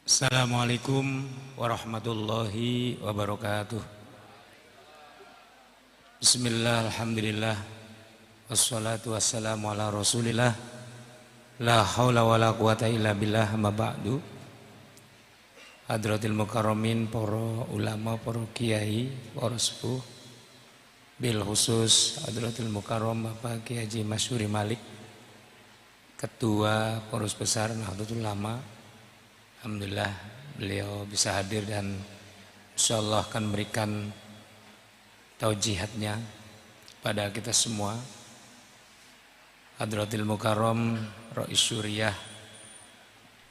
Assalamualaikum warahmatullahi wabarakatuh. Bismillah, alhamdulillah, wassalatu wassalamu ala rasulillah, la hawla wa la quwata illa billah, amma ba'du. Hadratil mukarramin, para ulama, para kiai, para sepuh, bil khusus Hadratil Mukarram Bapak Kiai Haji Masyuri Malik, Ketua Pengurus Besar Nahdlatul Ulama. Alhamdulillah beliau bisa hadir dan insyaallah akan memberikan taujihatnya pada kita semua. Hadratil Mukarram Rais Suriah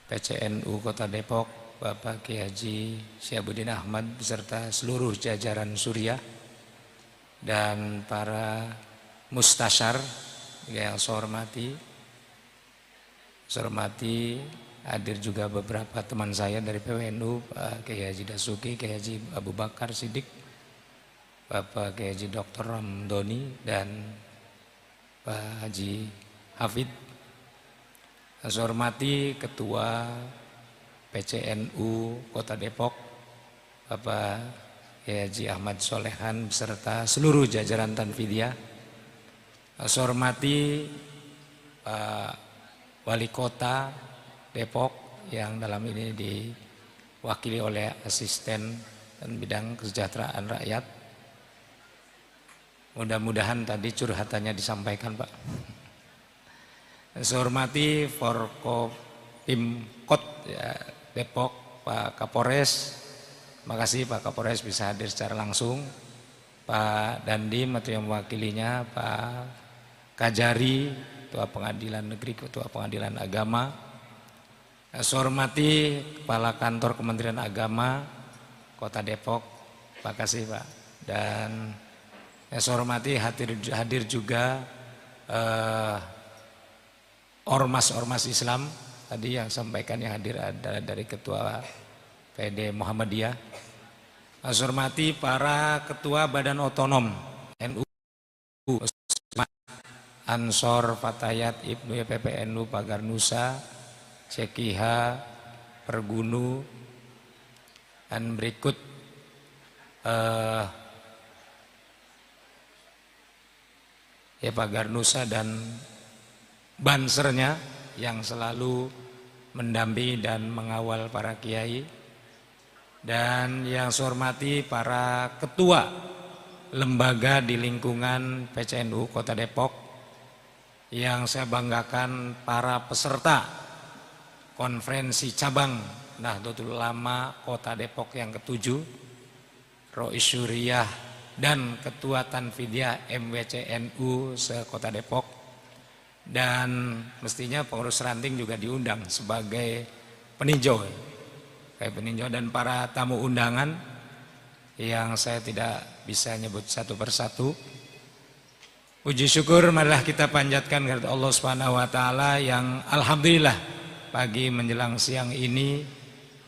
PCNU Kota Depok Bapak Kiai Haji Syihabuddin Ahmad beserta seluruh jajaran Suriah dan para mustasyar yang saya hormati, hadir juga beberapa teman saya dari PWNU, Pak Kiai Haji Dasuki, Kiai Haji Abu Bakar Siddiq, Bapak Kiai Haji Dr. Ramdhani dan Pak Haji Hafid. Saya hormati Ketua PCNU Kota Depok, Bapak Kiai Haji Ahmad Solehan beserta seluruh jajaran Tanfidiyah. Saya hormati Pak Wali Kota Depok yang dalam ini diwakili oleh asisten dan bidang kesejahteraan rakyat. Mudah-mudahan tadi curhatannya disampaikan, Pak. Saya hormati Forkopimkot ya, Depok, Pak Kapolres. Terima kasih Pak Kapolres bisa hadir secara langsung. Pak Dandim atau yang mewakilinya, Pak Kajari, Ketua Pengadilan Negeri, Ketua Pengadilan Agama. Saya hormati Kepala Kantor Kementerian Agama Kota Depok, terima kasih Pak. Dan saya hormati hadir juga ormas-ormas Islam tadi yang sampaikan, yang hadir adalah dari Ketua PD Muhammadiyah. Saya hormati para Ketua Badan Otonom NU, Ansor, Fatayat, Ibnu PPNU, Pagar Nusa, Cekiha, Pergunu, dan berikut ya Pagar Nusa dan bansernya yang selalu mendampingi dan mengawal para kiai. Dan yang saya hormati para ketua lembaga di lingkungan PCNU Kota Depok, yang saya banggakan para peserta konferensi cabang Nahdlatul Ulama Kota Depok yang ke-7, Rais Suriah dan Ketua Tanfidiyah MWCNU se-Kota Depok. Dan mestinya pengurus ranting juga diundang sebagai peninjau, dan para tamu undangan yang saya tidak bisa nyebut satu persatu. Puji syukur marilah kita panjatkan kepada Allah Subhanahu wa taala yang alhamdulillah pagi menjelang siang ini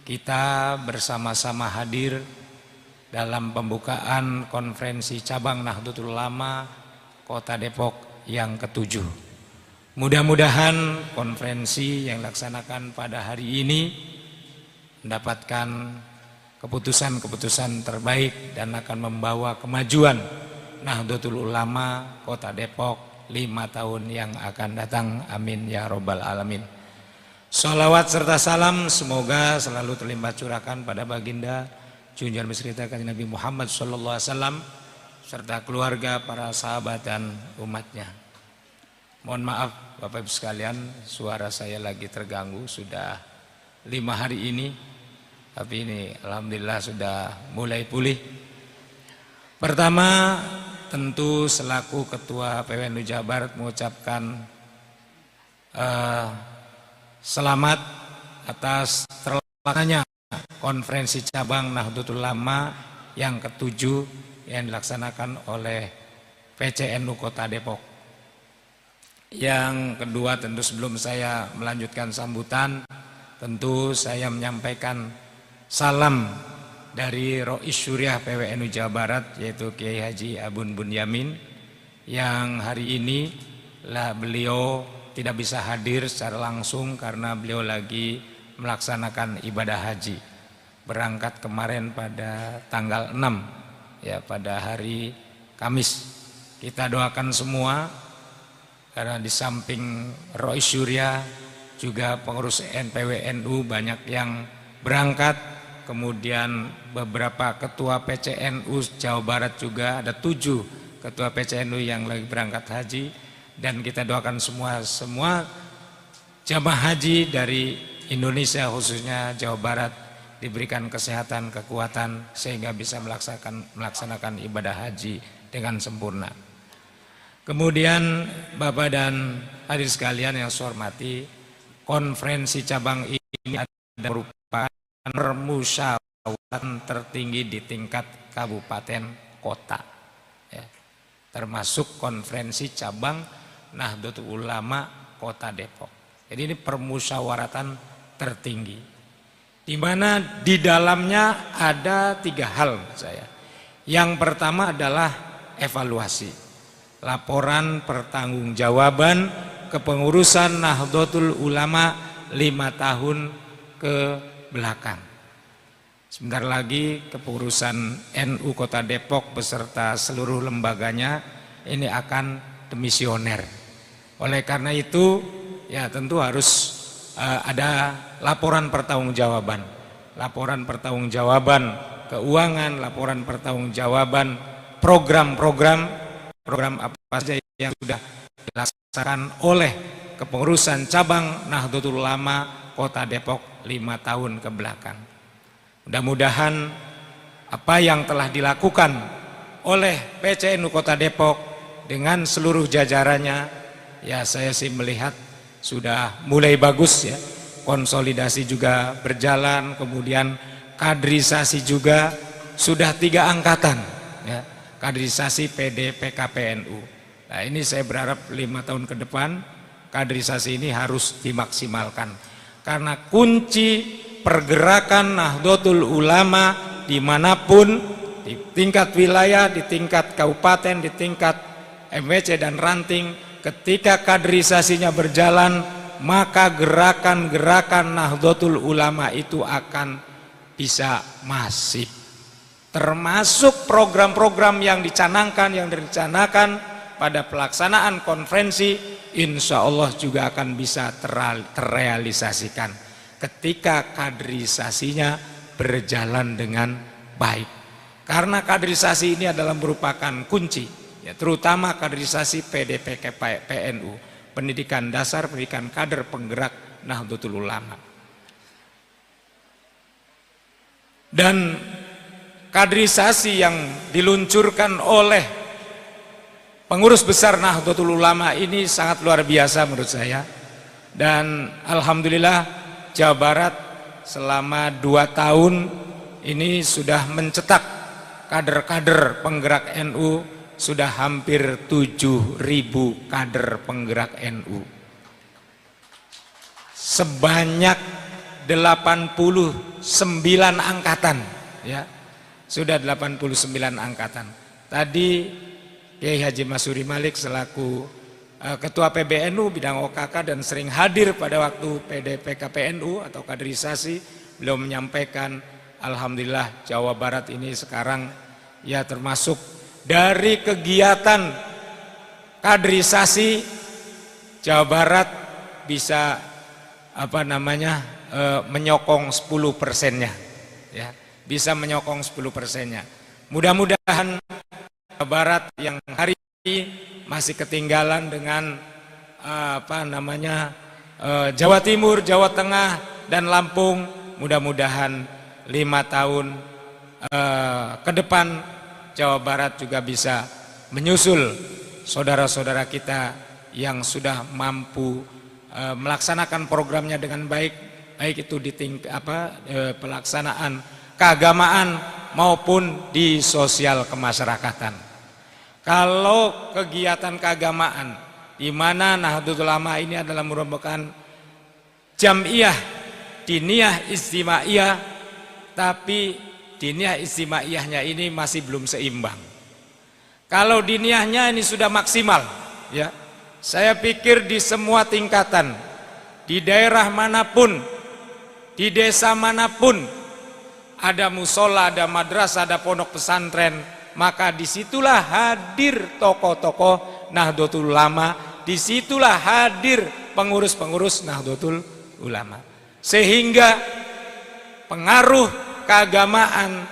kita bersama-sama hadir dalam pembukaan konferensi cabang Nahdlatul Ulama Kota Depok yang ke-7. Mudah-mudahan konferensi yang dilaksanakan pada hari ini mendapatkan keputusan-keputusan terbaik dan akan membawa kemajuan Nahdlatul Ulama Kota Depok 5 tahun yang akan datang. Amin ya robbal alamin. Sholawat serta salam semoga selalu terlimpah curahkan pada baginda junjungan besar kita kanjeng Nabi Muhammad sallallahu alaihi wasallam serta keluarga, para sahabat dan umatnya. Mohon maaf Bapak Ibu sekalian, suara saya lagi terganggu sudah 5 hari ini, tapi ini alhamdulillah sudah mulai pulih. Pertama tentu selaku Ketua PWNU Jawa Barat mengucapkan selamat atas terlaksananya konferensi cabang Nahdlatul Ulama yang ke-7 yang dilaksanakan oleh PCNU Kota Depok. Yang kedua, tentu sebelum saya melanjutkan sambutan, tentu saya menyampaikan salam dari Rais Suriah PWNU Jawa Barat, yaitu Kiai Haji Abun Bunyamin, yang hari ini beliau tidak bisa hadir secara langsung karena beliau lagi melaksanakan ibadah haji. Berangkat kemarin pada tanggal 6 ya, pada hari Kamis. Kita doakan semua, karena di samping Rois Surya juga pengurus NPWNU banyak yang berangkat, kemudian beberapa ketua PCNU Jawa Barat juga ada 7 ketua PCNU yang lagi berangkat haji, dan kita doakan semua jamaah haji dari Indonesia khususnya Jawa Barat diberikan kesehatan, kekuatan sehingga bisa melaksanakan ibadah haji dengan sempurna. Kemudian Bapak dan hadirin sekalian yang saya hormati, konferensi cabang ini merupakan permusyawaratan tertinggi di tingkat kabupaten kota, ya, termasuk konferensi cabang Nahdlatul Ulama Kota Depok. Jadi ini permusyawaratan tertinggi, di mana di dalamnya ada 3 hal menurut saya. Yang pertama adalah evaluasi, laporan pertanggungjawaban kepengurusan Nahdlatul Ulama 5 tahun ke belakang. Sebentar lagi kepengurusan NU Kota Depok beserta seluruh lembaganya ini akan demisioner. Oleh karena itu ya tentu harus ada laporan pertanggungjawaban. Laporan pertanggungjawaban keuangan, laporan pertanggungjawaban program apa saja yang sudah dilaksanakan oleh kepengurusan cabang Nahdlatul Ulama Kota Depok 5 tahun ke belakang. Mudah-mudahan apa yang telah dilakukan oleh PCNU Kota Depok dengan seluruh jajarannya, ya saya sih melihat sudah mulai bagus ya. Konsolidasi juga berjalan, kemudian kaderisasi juga sudah 3 angkatan ya. Kaderisasi PD PKPNU. Nah ini saya berharap 5 tahun ke depan kaderisasi ini harus dimaksimalkan, karena kunci pergerakan Nahdlatul Ulama dimanapun, di tingkat wilayah, di tingkat kabupaten, di tingkat MWC dan ranting, ketika kaderisasinya berjalan, maka gerakan-gerakan Nahdlatul Ulama itu akan bisa masif. Termasuk program-program yang dicanangkan, yang direncanakan pada pelaksanaan konferensi, insya Allah juga akan bisa terrealisasikan ketika kaderisasinya berjalan dengan baik. Karena kaderisasi ini adalah merupakan kunci, ya, terutama kaderisasi PDPKPNU, pendidikan dasar, pendidikan kader penggerak Nahdlatul Ulama. Dan kaderisasi yang diluncurkan oleh pengurus besar Nahdlatul Ulama ini sangat luar biasa menurut saya. Dan alhamdulillah Jawa Barat selama 2 tahun ini sudah mencetak kader-kader penggerak NU, sudah hampir 7.000 kader penggerak NU. Sebanyak 89 angkatan ya. Sudah 89 angkatan. Tadi Kiai Haji Masuri Malik selaku Ketua PBNU bidang OKK dan sering hadir pada waktu PDPKPNU atau kaderisasi, beliau menyampaikan alhamdulillah Jawa Barat ini sekarang ya termasuk dari kegiatan kaderisasi Jawa Barat bisa menyokong 10%-nya ya, bisa menyokong 10%-nya. Mudah-mudahan Jawa Barat yang hari ini masih ketinggalan dengan Jawa Timur, Jawa Tengah dan Lampung, mudah-mudahan 5 tahun ke depan Jawa Barat juga bisa menyusul saudara-saudara kita yang sudah mampu melaksanakan programnya dengan baik, baik itu di pelaksanaan keagamaan maupun di sosial kemasyarakatan. Kalau kegiatan keagamaan di mana Nahdlatul Ulama ini adalah merupakan jam'iyah diniyah istimaiyah, tapi diniyah istimaiyahnya ini masih belum seimbang. Kalau diniyahnya ini sudah maksimal ya, saya pikir di semua tingkatan, di daerah manapun di desa manapun ada musola, ada madrasah, ada pondok pesantren, maka disitulah hadir tokoh-tokoh Nahdlatul Ulama, disitulah hadir pengurus-pengurus Nahdlatul Ulama. Sehingga pengaruh keagamaan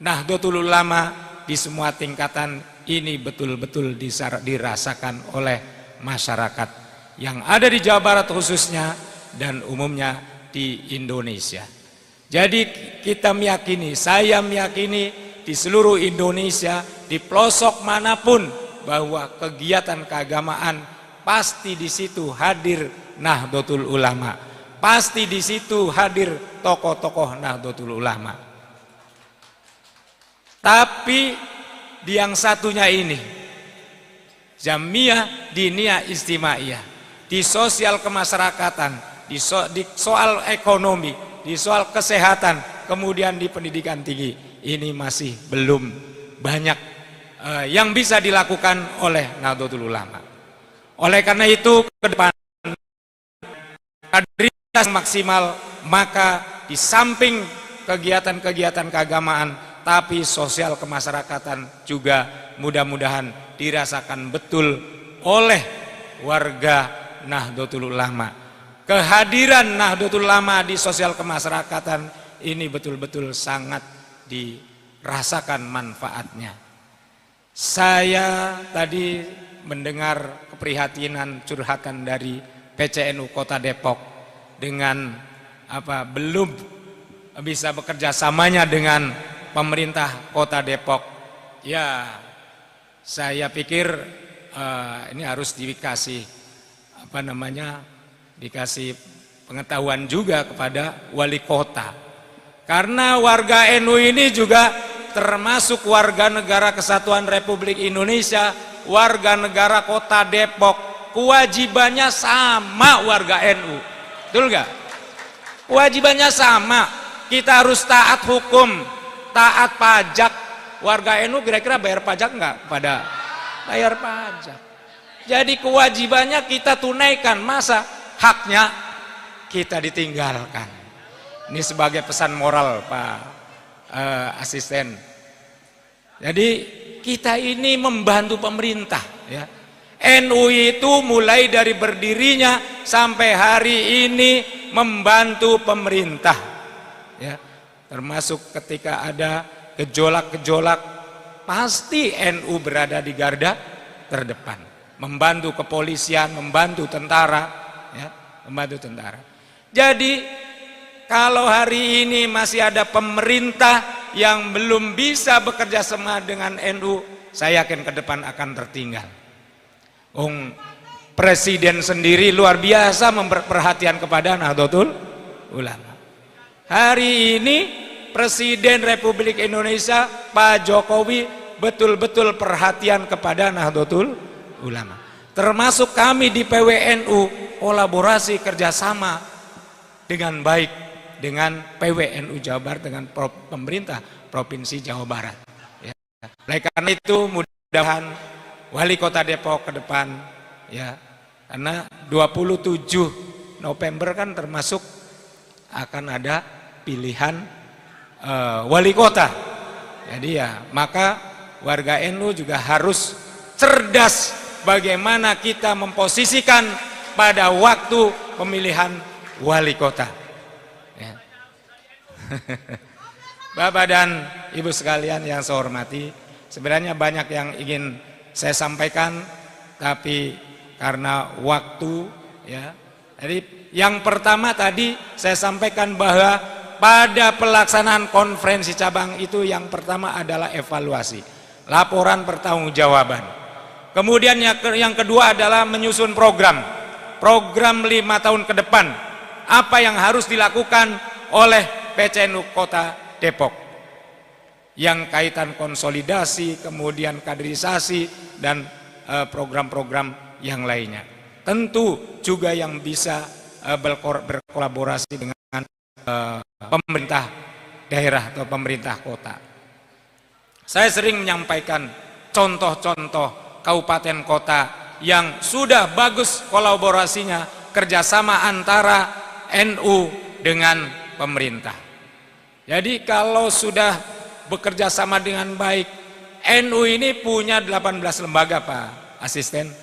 Nahdlatul Ulama di semua tingkatan ini betul-betul dirasakan oleh masyarakat yang ada di Jawa Barat khususnya dan umumnya di Indonesia. Jadi kita meyakini, saya meyakini di seluruh Indonesia, di pelosok manapun, bahwa kegiatan keagamaan pasti di situ hadir Nahdlatul Ulama, pasti di situ hadir tokoh-tokoh Nahdlatul Ulama. Tapi di yang satunya ini, Jamiyah Diniyah Istimaiyah, di sosial kemasyarakatan, di soal ekonomi, di soal kesehatan, kemudian di pendidikan tinggi, ini masih belum banyak yang bisa dilakukan oleh Nahdlatul Ulama. Oleh karena itu ke depan kaderinitas maksimal, maka di samping kegiatan-kegiatan keagamaan, tapi sosial kemasyarakatan juga mudah-mudahan dirasakan betul oleh warga Nahdlatul Ulama. Kehadiran Nahdlatul Ulama di sosial kemasyarakatan ini betul-betul sangat dirasakan manfaatnya. Saya tadi mendengar keprihatinan curhatan dari PCNU Kota Depok dengan belum bisa bekerja samanya dengan pemerintah Kota Depok. Ya, saya pikir ini harus dikasih dikasih pengetahuan juga kepada wali kota. Karena warga NU ini juga termasuk warga negara Kesatuan Republik Indonesia, warga negara Kota Depok. Kewajibannya sama warga NU. Betul gak? Kewajibannya sama. Kita harus taat hukum, taat pajak. Warga NU kira-kira bayar pajak enggak? Bayar pajak. Jadi kewajibannya kita tunaikan, masa haknya kita ditinggalkan. Ini sebagai pesan moral Pak Asisten. Jadi kita ini membantu pemerintah ya. NU itu mulai dari berdirinya sampai hari ini membantu pemerintah ya. Termasuk ketika ada gejolak-gejolak, pasti NU berada di garda terdepan, membantu kepolisian, membantu tentara ya, membantu tentara. Jadi kalau hari ini masih ada pemerintah yang belum bisa bekerja sama dengan NU, saya yakin ke depan akan tertinggal. Presiden sendiri luar biasa memperhatikan kepada Nahdlatul Ulama. Hari ini Presiden Republik Indonesia Pak Jokowi betul-betul perhatian kepada Nahdlatul Ulama. Termasuk kami di PWNU kolaborasi kerjasama dengan baik dengan PWNU Jawa Barat, dengan pemerintah Provinsi Jawa Barat ya. Oleh karena itu mudah-mudahan Wali Kota Depok ke depan ya, karena 27 November kan termasuk akan ada pilihan wali kota. Jadi ya, maka warga NU juga harus cerdas bagaimana kita memposisikan pada waktu pemilihan wali kota ya. Bapak dan Ibu sekalian yang saya hormati, sebenarnya banyak yang ingin saya sampaikan, tapi karena waktu ya. Jadi yang pertama tadi saya sampaikan bahwa pada pelaksanaan konferensi cabang itu yang pertama adalah evaluasi, laporan pertanggungjawaban. Kemudian yang kedua adalah menyusun program 5 tahun ke depan, apa yang harus dilakukan oleh PCNU Kota Depok yang kaitan konsolidasi, kemudian kaderisasi dan program-program yang lainnya. Tentu juga yang bisa berkolaborasi dengan pemerintah daerah atau pemerintah kota. Saya sering menyampaikan contoh-contoh kabupaten kota yang sudah bagus kolaborasinya, kerjasama antara NU dengan pemerintah. Jadi kalau sudah bekerja sama dengan baik, NU ini punya 18 lembaga Pak Asisten,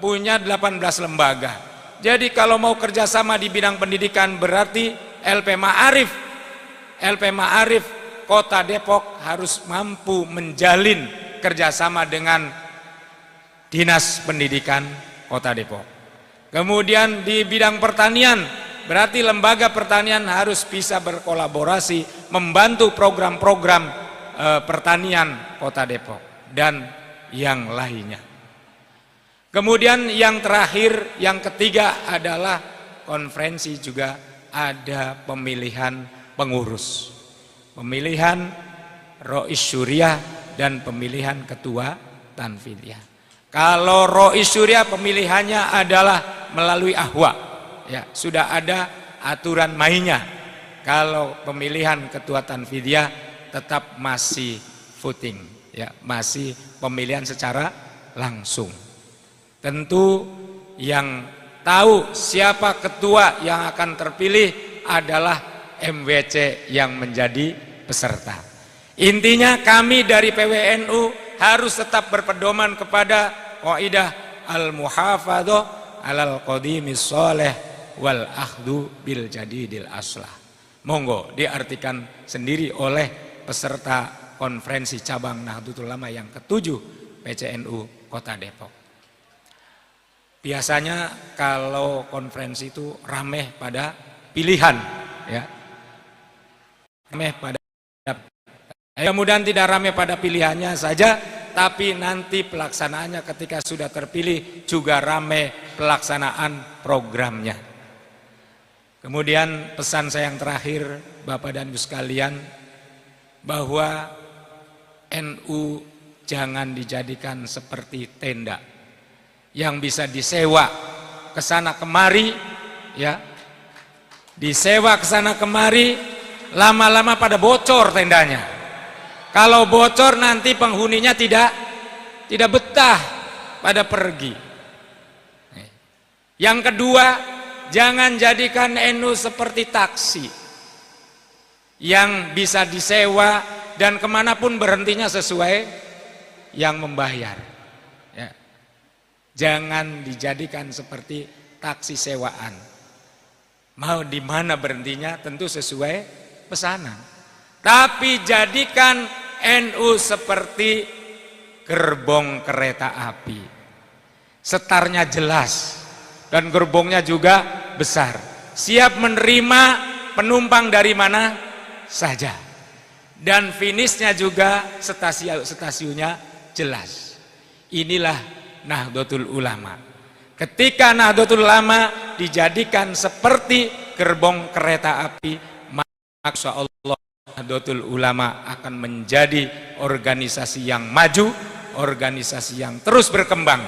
punya 18 lembaga. Jadi kalau mau kerjasama di bidang pendidikan berarti LP Ma'arif Kota Depok harus mampu menjalin kerjasama dengan Dinas Pendidikan Kota Depok. Kemudian di bidang pertanian, berarti lembaga pertanian harus bisa berkolaborasi membantu program-program pertanian Kota Depok dan yang lainnya. Kemudian yang terakhir, yang ketiga adalah konferensi juga ada pemilihan pengurus, pemilihan Rois Syuriah dan pemilihan ketua Tanfidiyah. Kalau Rois Syuriah pemilihannya adalah melalui ahwa, ya sudah ada aturan mainnya. Kalau pemilihan ketua Tanfidiyah tetap masih voting, ya masih pemilihan secara langsung. Tentu yang tahu siapa ketua yang akan terpilih adalah MWC yang menjadi peserta. Intinya kami dari PWNU harus tetap berpedoman kepada qaidah al-muhafadzah alal qadimis sholeh wal akhdu bil jadidil aslah. Monggo diartikan sendiri oleh peserta konferensi cabang Nahdlatul Ulama yang ke-7 PCNU Kota Depok. Biasanya kalau konferensi itu rameh pada pilihan, ya. Rameh pada, mudah-mudahan tidak ramai pada pilihannya saja, tapi nanti pelaksanaannya ketika sudah terpilih juga ramai pelaksanaan programnya. Kemudian pesan saya yang terakhir Bapak dan Ibu sekalian, bahwa NU jangan dijadikan seperti tenda yang bisa disewa ke sana kemari, ya. Disewa ke sana kemari, lama-lama pada bocor tendanya. Kalau bocor nanti penghuninya tidak betah pada pergi. Yang kedua, jangan jadikan NU seperti taksi yang bisa disewa dan kemanapun berhentinya sesuai yang membayar. Ya. Jangan dijadikan seperti taksi sewaan. Mau di mana berhentinya tentu sesuai pesanan. Tapi jadikan NU seperti gerbong kereta api. Setarnya jelas dan gerbongnya juga besar. Siap menerima penumpang dari mana saja. Dan finishnya juga stasiunnya jelas. Inilah Nahdlatul Ulama. Ketika Nahdlatul Ulama dijadikan seperti gerbong kereta api, maka Allah Nahdlatul Ulama akan menjadi organisasi yang maju, organisasi yang terus berkembang.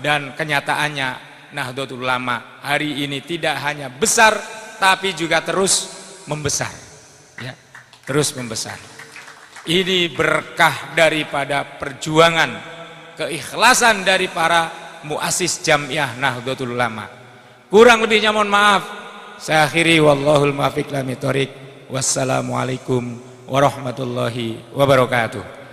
Dan kenyataannya Nahdlatul Ulama hari ini tidak hanya besar, tapi juga terus membesar, ya, terus membesar. Ini berkah daripada perjuangan, keikhlasan dari para muassis Jamiah Nahdlatul Ulama. Kurang lebihnya mohon maaf. Saya akhiri, wallahul muwaffiq ila aqwamit thoriq. Wassalamualaikum warahmatullahi wabarakatuh.